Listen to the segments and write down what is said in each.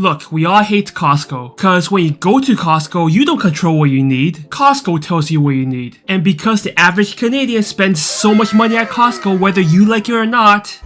Look, we all hate Costco, cause when you go to Costco, you don't control what you need. Costco tells you what you need. And because the average Canadian spends so much money at Costco whether you like it or not,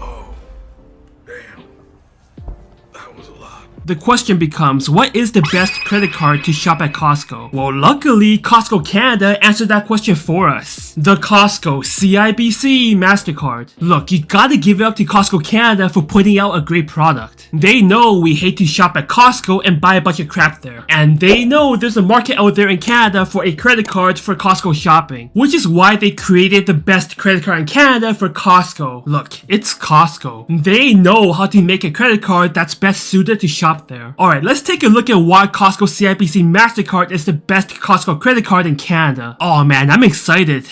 the question becomes, what is the best credit card to shop at Costco? Well, luckily, Costco Canada answered that question for us. The Costco CIBC Mastercard. Look, you gotta give it up to Costco Canada for putting out a great product. They know we hate to shop at Costco and buy a bunch of crap there. And they know there's a market out there in Canada for a credit card for Costco shopping, which is why they created the best credit card in Canada for Costco. Look, it's Costco. They know how to make a credit card that's best suited to shop there. Alright, let's take a look at why Costco CIBC Mastercard is the best Costco credit card in Canada. Oh man, I'm excited.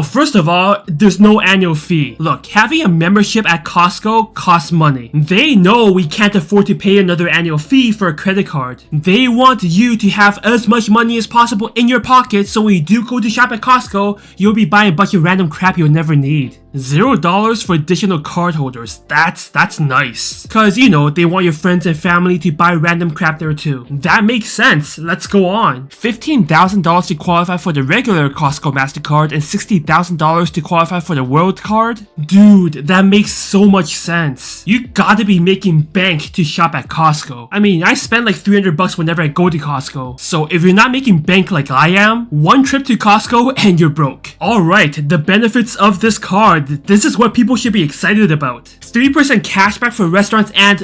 First of all, there's no annual fee. Look, having a membership at Costco costs money. They know we can't afford to pay another annual fee for a credit card. They want you to have as much money as possible in your pocket so when you do go to shop at Costco, you'll be buying a bunch of random crap you'll never need. $0 for additional cardholders. That's nice. Cause they want your friends and family to buy random crap there too. That makes sense. Let's go on. $15,000 to qualify for the regular Costco Mastercard and $60,000 to qualify for the World Card? Dude, that makes so much sense. You gotta be making bank to shop at Costco. I mean, I spend like $300 whenever I go to Costco. So if you're not making bank like I am, one trip to Costco and you're broke. Alright, the benefits of this card. This is what people should be excited about. 3% cashback for restaurants and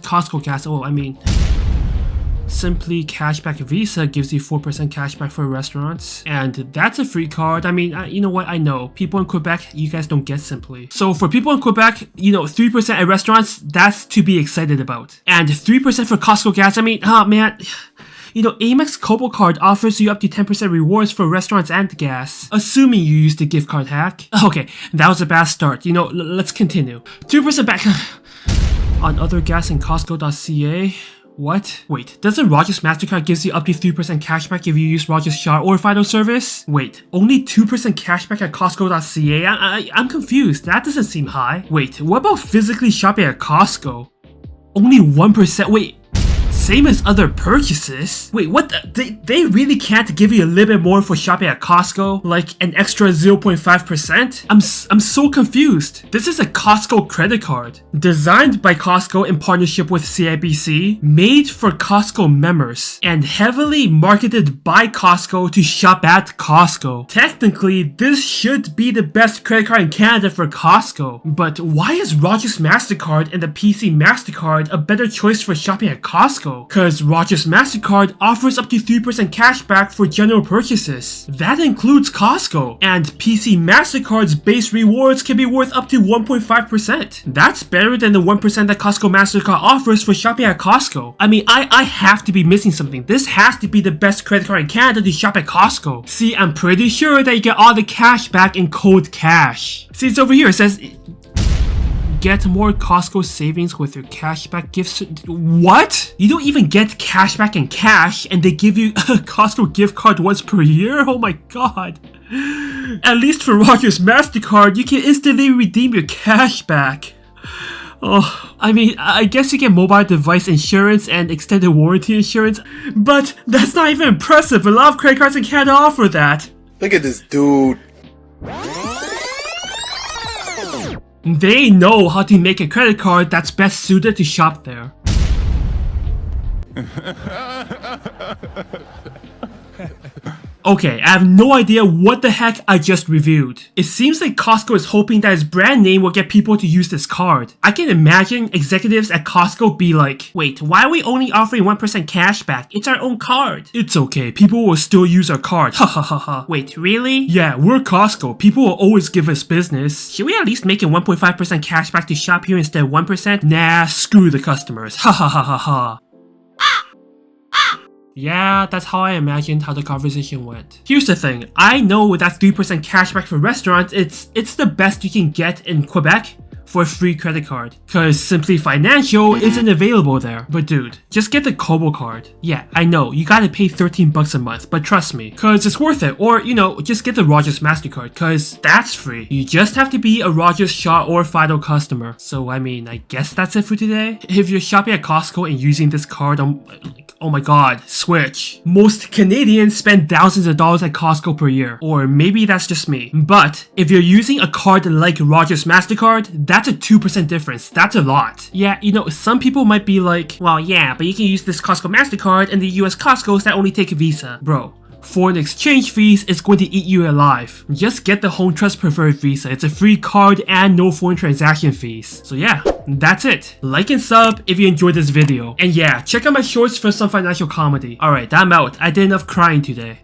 Costco gas. Simply Cashback Visa gives you 4% cashback for restaurants, and that's a free card. I mean, you know what? I know people in Quebec, you guys don't get Simply. So for people in Quebec, 3% at restaurants, that's to be excited about. And 3% for Costco gas. I mean, oh man. Amex Kobo card offers you up to 10% rewards for restaurants and gas, assuming you use the gift card hack. Okay, that was a bad start. Let's continue. 2% back on other gas in Costco.ca. What? Wait, doesn't Rogers Mastercard gives you up to 3% cashback if you use Rogers Shar or Fido service? Wait, only 2% cashback at Costco.ca? I'm confused. That doesn't seem high. Wait, what about physically shopping at Costco? Only 1%? Wait. Same as other purchases? Wait, what they really can't give you a little bit more for shopping at Costco? Like an extra 0.5%? I'm so confused. This is a Costco credit card. Designed by Costco in partnership with CIBC, made for Costco members, and heavily marketed by Costco to shop at Costco. Technically, this should be the best credit card in Canada for Costco. But why is Rogers Mastercard and the PC Mastercard a better choice for shopping at Costco? Cause Rogers Mastercard offers up to 3% cashback for general purchases. That includes Costco, and PC Mastercard's base rewards can be worth up to 1.5%. That's better than the 1% that Costco Mastercard offers for shopping at Costco. I mean, I have to be missing something. This has to be the best credit card in Canada to shop at Costco. See, I'm pretty sure that you get all the cash back in cold cash. See, it's over here. It says get more Costco savings with your cashback gifts. What? You don't even get cashback in cash and they give you a Costco gift card once per year? Oh my god. At least for Rogers Mastercard, you can instantly redeem your cashback. Oh, I mean, I guess you get mobile device insurance and extended warranty insurance, but that's not even impressive. A lot of credit cards in Canada offer that. Look at this dude. They know how to make a credit card that's best suited to shop there. Okay, I have no idea what the heck I just reviewed. It seems like Costco is hoping that its brand name will get people to use this card. I can imagine executives at Costco be like, wait, why are we only offering 1% cash back? It's our own card. It's okay, people will still use our card. Ha ha ha ha. Wait, really? Yeah, we're Costco. People will always give us business. Should we at least make it 1.5% cash back to shop here instead of 1%? Nah, screw the customers. Ha ha ha ha ha. Yeah, that's how I imagined how the conversation went. Here's the thing, I know that 3% cashback for restaurants, it's the best you can get in Quebec for a free credit card, cause Simply Financial isn't available there. But dude, just get the Kobo card. Yeah, I know, you gotta pay 13 bucks a month, but trust me, cause it's worth it. Or, you know, just get the Rogers Mastercard, cause that's free. You just have to be a Rogers, Shaw, or Fido customer. So I mean, I guess that's it for today. If you're shopping at Costco and using this card, oh my god, switch. Most Canadians spend thousands of dollars at Costco per year. Or maybe that's just me. But if you're using a card like Rogers Mastercard, that's a 2% difference. That's a lot. Yeah, you know, some people might be like, well, yeah, but you can use this Costco Mastercard and the US Costco's that only take Visa. Bro, foreign exchange fees is going to eat you alive. Just get the Home Trust Preferred Visa. It's a free card and no foreign transaction fees. So yeah, that's it. Like and sub if you enjoyed this video. And yeah, check out my shorts for some financial comedy. Alright, I'm out. I did enough crying today.